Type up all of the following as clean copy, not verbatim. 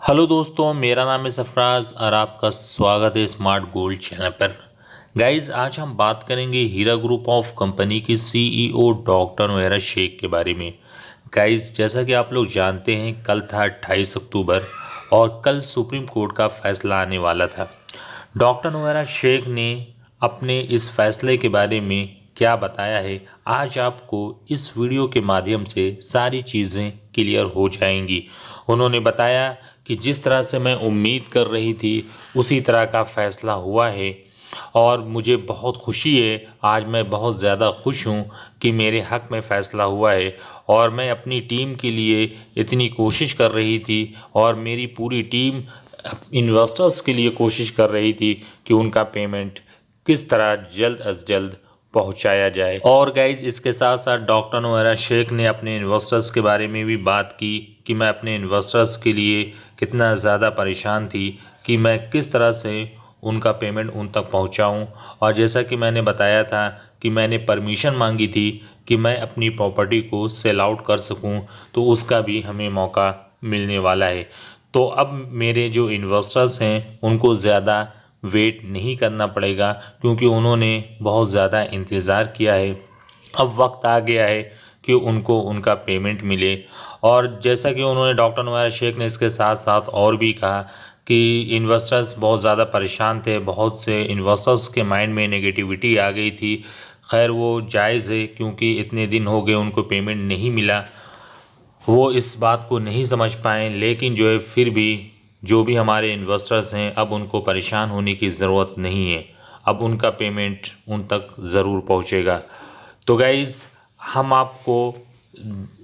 Hello दोस्तों, मेरा नाम है सरफराज और आपका स्वागत है स्मार्ट गोल्ड चैनल पर। गाइज, आज हम बात करेंगे हीरा ग्रुप ऑफ कंपनी की सीईओ डॉक्टर नोएरा शेख के बारे में। गाइज, जैसा कि आप लोग जानते हैं, कल था 28 अक्टूबर और कल सुप्रीम कोर्ट का फैसला आने वाला था। डॉक्टर नोएरा शेख ने अपने इस फैसले के बारे में क्या बताया है, आज आपको इस वीडियो के माध्यम से सारी चीज़ें क्लियर हो जाएंगी। उन्होंने बताया कि जिस तरह से मैं उम्मीद कर रही थी उसी तरह का फ़ैसला हुआ है और मुझे बहुत खुशी है। आज मैं बहुत ज़्यादा खुश हूँ कि मेरे हक़ में फ़ैसला हुआ है और मैं अपनी टीम के लिए इतनी कोशिश कर रही थी और मेरी पूरी टीम इन्वेस्टर्स के लिए कोशिश कर रही थी कि उनका पेमेंट किस तरह जल्द अज जल्द पहुंचाया जाए। और गाइज, इसके साथ साथ डॉक्टर नोएरा शेख ने अपने इन्वेस्टर्स के बारे में भी बात की कि मैं अपने इन्वेस्टर्स के लिए कितना ज़्यादा परेशान थी कि मैं किस तरह से उनका पेमेंट उन तक पहुंचाऊं। और जैसा कि मैंने बताया था कि मैंने परमिशन मांगी थी कि मैं अपनी प्रॉपर्टी को सेल आउट कर सकूं, तो उसका भी हमें मौका मिलने वाला है। तो अब मेरे जो इन्वेस्टर्स हैं उनको ज़्यादा वेट नहीं करना पड़ेगा, क्योंकि उन्होंने बहुत ज़्यादा इंतज़ार किया है। अब वक्त आ गया है कि उनको उनका पेमेंट मिले। और जैसा कि उन्होंने डॉक्टर नोएरा शेख ने इसके साथ साथ और भी कहा कि इन्वेस्टर्स बहुत ज़्यादा परेशान थे, बहुत से इन्वेस्टर्स के माइंड में नेगेटिविटी आ गई थी। खैर, वो जायज़ है, क्योंकि इतने दिन हो गए उनको पेमेंट नहीं मिला, वो इस बात को नहीं समझ पाए। लेकिन जो है, फिर भी जो भी हमारे इन्वेस्टर्स हैं, अब उनको परेशान होने की ज़रूरत नहीं है। अब उनका पेमेंट उन तक ज़रूर पहुंचेगा। तो गाइज़, हम आपको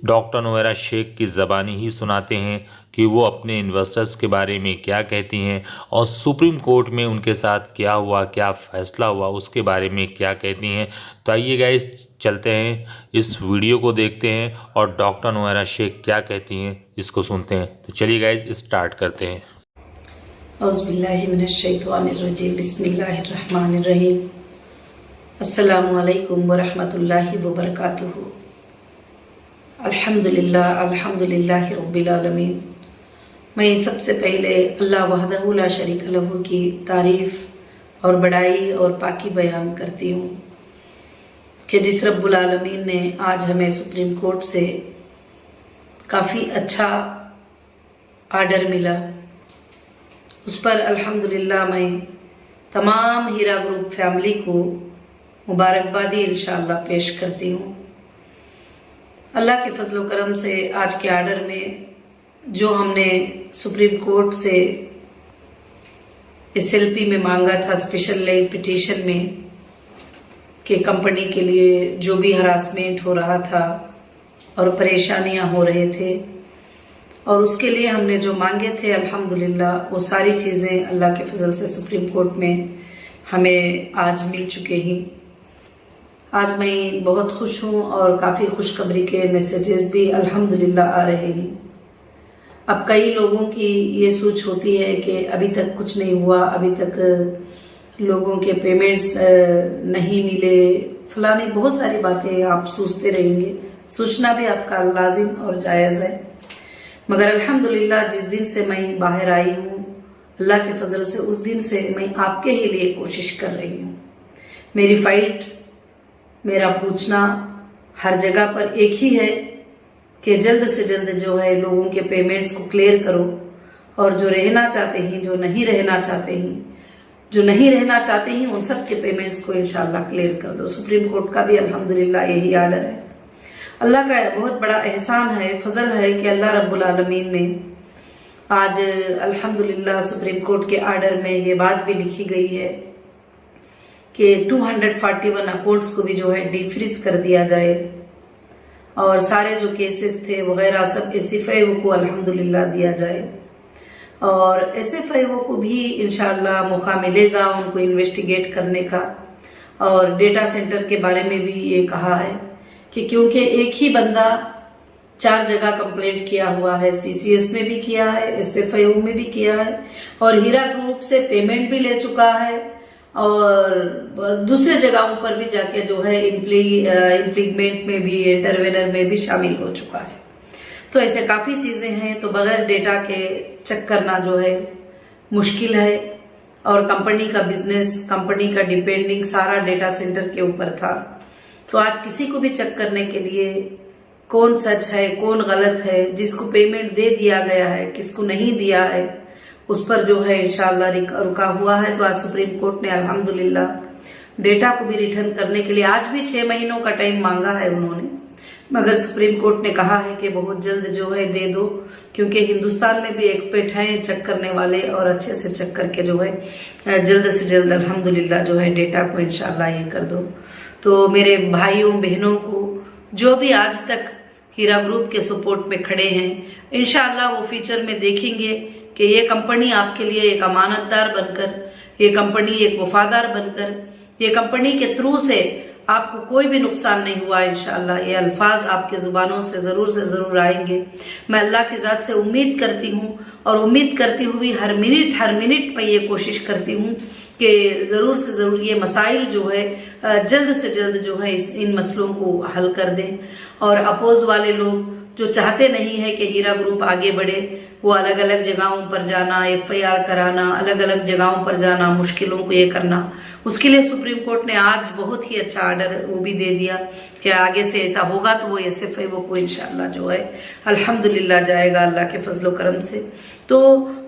डॉक्टर नोएरा शेख की ज़बानी ही सुनाते हैं कि वो अपने इन्वेस्टर्स के बारे में क्या कहती हैं और सुप्रीम कोर्ट में उनके साथ क्या हुआ, क्या फ़ैसला हुआ, उसके बारे में क्या कहती हैं। तो आइए गाइस, चलते हैं, इस वीडियो को देखते हैं और डॉक्टर नोएरा शेख क्या कहती हैं इसको सुनते हैं। तो चलिए गाइस, स्टार्ट करते हैं। औज़ुबिल्लाहिमिनश्शैतानिर्रजीम, बिस्मिल्लाहिर्रहमानिर्रहीम, अस्सलामु अलैकुम वरहमतुल्लाहि वबरकातुहू। अल्हम्दुलिल्लाह अल्हम्दुलिल्लाहि रब्बिल आलमीन। मैं सबसे पहले अल्लाह वहदहू ला शरीक लहू की तारीफ़ और बड़ाई और पाकी बयान करती हूँ कि जिस रब्बुल आलमीन ने आज हमें सुप्रीम कोर्ट से काफ़ी अच्छा आर्डर मिला, उस पर अल्हम्दुलिल्लाह मैं तमाम हीरा ग्रुप फैमिली को मुबारकबादी इंशाअल्लाह पेश करती हूँ। अल्लाह के फजल करम से आज के आर्डर में जो हमने सुप्रीम कोर्ट से एसएलपी में मांगा था, स्पेशल लीव पिटीशन में, कि कंपनी के लिए जो भी हरासमेंट हो रहा था और परेशानियां हो रहे थे, और उसके लिए हमने जो मांगे थे, अल्हम्दुलिल्लाह वो सारी चीज़ें अल्लाह के फजल से सुप्रीम कोर्ट में हमें आज मिल चुके हैं। आज मैं बहुत खुश हूँ और काफ़ी खुशखबरी के मैसेजेस भी अल्हम्दुलिल्लाह आ रहे हैं। अब कई लोगों की ये सोच होती है कि अभी तक कुछ नहीं हुआ, अभी तक लोगों के पेमेंट्स नहीं मिले, फलानी बहुत सारी बातें आप सोचते रहेंगे। सोचना भी आपका लाजिम और जायज़ है, मगर अल्हम्दुलिल्लाह जिस दिन से मैं बाहर आई हूँ, अल्लाह के फजल से, उस दिन से मैं आपके ही लिए कोशिश कर रही हूँ। मेरी फाइट, मेरा पूछना हर जगह पर एक ही है कि जल्द से जल्द जो है लोगों के पेमेंट्स को क्लियर करो, और जो रहना चाहते हैं, जो नहीं रहना चाहते हैं, उन सब के पेमेंट्स को इंशाअल्लाह क्लियर कर दो। सुप्रीम कोर्ट का भी अल्हम्दुलिल्लाह यही आर्डर है। अल्लाह का बहुत बड़ा एहसान है, फजल है कि अल्लाह रब्बुल आलमीन ने आज अल्हम्दुलिल्लाह सुप्रीम कोर्ट के आर्डर में ये बात भी लिखी गई है कि 241 अकाउंट्स को भी जो है डीफ्रीज कर दिया जाए, और सारे जो केसेस थे वगैरह सब एसएफआईओ को अल्हम्दुलिल्लाह दिया जाए, और एसएफआईओ को भी इंशाअल्लाह मौका मिलेगा उनको इन्वेस्टिगेट करने का। और डेटा सेंटर के बारे में भी ये कहा है कि क्योंकि एक ही बंदा 4 जगह कंप्लेंट किया हुआ है, सीसीएस में भी किया है, एसएफआईओ में भी किया है, और हीरा ग्रुप से पेमेंट भी ले चुका है, और दूसरे जगहों पर भी जाके जो है इम्प्लीमेंट में भी, इंटरवेनर में भी शामिल हो चुका है। तो ऐसे काफी चीजें हैं। तो बगैर डेटा के चेक करना जो है मुश्किल है, और कंपनी का बिजनेस, कंपनी का डिपेंडिंग सारा डेटा सेंटर के ऊपर था। तो आज किसी को भी चेक करने के लिए कौन सच है कौन गलत है, जिसको पेमेंट दे दिया गया है किसको नहीं दिया है, उस पर जो है इंशाल्लाह रुका हुआ है। तो आज सुप्रीम कोर्ट ने अल्हम्दुलिल्लाह डेटा को भी रिटर्न करने के लिए आज भी 6 महीनों का टाइम मांगा है उन्होंने, मगर सुप्रीम कोर्ट ने कहा है कि बहुत जल्द जो है दे दो, क्योंकि हिंदुस्तान में भी एक्सपर्ट हैं चेक करने वाले, और अच्छे से चेक करके जो है जल्द से जल्द अल्हम्दुलिल्लाह जो है डेटा को इंशाल्लाह ये कर दो। तो मेरे भाइयों बहनों को जो भी आज तक हीरा ग्रुप के सपोर्ट में खड़े हैं, इंशाल्लाह वो फ्यूचर में देखेंगे कि ये कंपनी आपके लिए एक अमानतदार बनकर, ये कंपनी एक वफादार बनकर, ये कंपनी के थ्रू से आपको कोई भी नुकसान नहीं हुआ। इंशाल्लाह ये अल्फाज आपके जुबानों से जरूर आएंगे। मैं अल्लाह की जात से उम्मीद करती हूँ, और उम्मीद करती हुई हर मिनट में ये कोशिश करती हूँ कि जरूर से जरूर ये मसाइल जो है जल्द से जल्द जो है इन मसलों को हल कर दें। और अपोज वाले लोग जो चाहते नहीं है कि हीरा ग्रुप आगे बढ़े, वो अलग अलग जगहों पर जाना, FIR कराना, अलग अलग जगहों पर जाना, मुश्किलों को ये करना, उसके लिए सुप्रीम कोर्ट ने आज बहुत ही अच्छा ऑर्डर वो भी दे दिया कि आगे से ऐसा होगा तो वो SFIO को इंशाल्लाह जो है अल्हम्दुलिल्लाह जाएगा अल्लाह के फजलो करम से। तो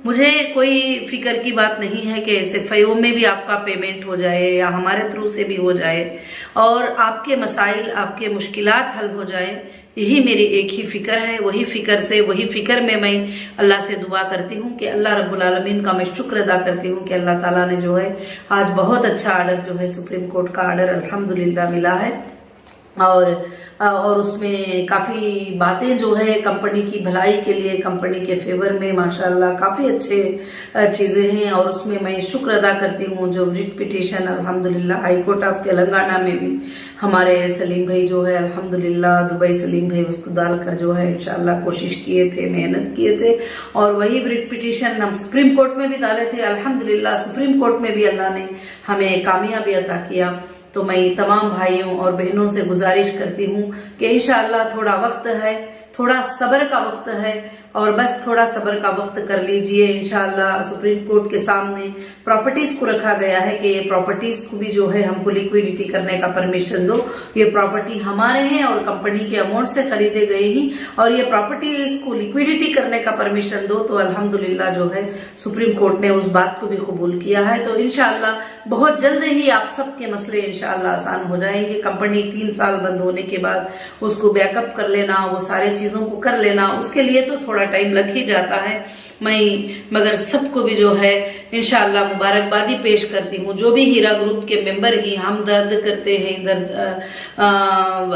मुझे कोई फिक्र की बात नहीं है कि SFIO में भी आपका पेमेंट हो जाए या हमारे थ्रू से भी हो जाए और आपके मसाइल, आपके मुश्किलात हल हो जाए, यही मेरी एक ही फिक्र है। वही फिक्र में मैं अल्लाह से दुआ करती हूँ कि अल्लाह रब्बुल आलमीन का मैं शुक्र अदा करती हूँ कि अल्लाह ताला ने जो है आज बहुत अच्छा ऑर्डर जो है सुप्रीम कोर्ट का ऑर्डर अल्हम्दुलिल्लाह मिला है, और उसमें काफी बातें जो है कंपनी की भलाई के लिए, कंपनी के फेवर में माशाल्लाह काफी अच्छे चीजें हैं। और उसमें मैं शुक्र अदा करती हूँ जो रिट पिटीशन अल्हम्दुलिल्लाह हाई कोर्ट ऑफ तेलंगाना में भी हमारे सलीम भाई जो है अल्हम्दुलिल्लाह दुबई सलीम भाई उसको डालकर जो है इंशाल्लाह कोशिश किए थे, मेहनत किए थे, और वही रिट पिटीशन हम सुप्रीम कोर्ट में भी डाले थे। अल्हम्दुलिल्लाह सुप्रीम कोर्ट में भी अल्लाह ने हमें कामयाबी अता किया। तो मैं तमाम भाइयों और बहनों से गुजारिश करती हूँ कि इंशाअल्लाह थोड़ा वक्त है, थोड़ा सब्र का वक्त है, और बस थोड़ा सब्र का वक्त कर लीजिए। इंशाअल्लाह सुप्रीम कोर्ट के सामने प्रॉपर्टीज को रखा गया है कि ये प्रॉपर्टीज को भी जो है हमको लिक्विडिटी करने का परमिशन दो। ये प्रॉपर्टी हमारे हैं और कंपनी के अमाउंट से खरीदे गए ही, और ये प्रॉपर्टीज को लिक्विडिटी करने का परमिशन दो। तो अल्हम्दुलिल्लाह जो है सुप्रीम कोर्ट ने उस बात को भी कबूल किया है। तो इंशाअल्लाह बहुत जल्द ही आप सबके मसले इंशाअल्लाह आसान हो जाएंगे। कंपनी 3 साल बंद होने के बाद उसको बैकअप कर लेना, वो सारे चीजों को कर लेना, उसके लिए तो थोड़ा टाइम लग ही जाता है। मगर सबको भी जो है इंशाअल्लाह मुबारकबादी पेश करती हूँ। जो भी हीरा ग्रुप के मेंबर ही हम दर्द करते हैं,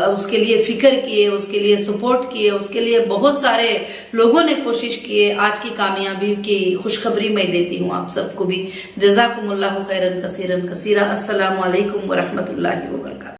उसके लिए फिक्र किए, उसके लिए सपोर्ट किए, उसके लिए बहुत सारे लोगों ने कोशिश किए। आज की कामयाबी की खुशखबरी मैं देती हूँ आप सबको भी। जज़ाकुमुल्लाहु खैरन कसीरन कसीरा। अस्सलामु अलैकुम व रहमतुल्लाहि व बरकातहू।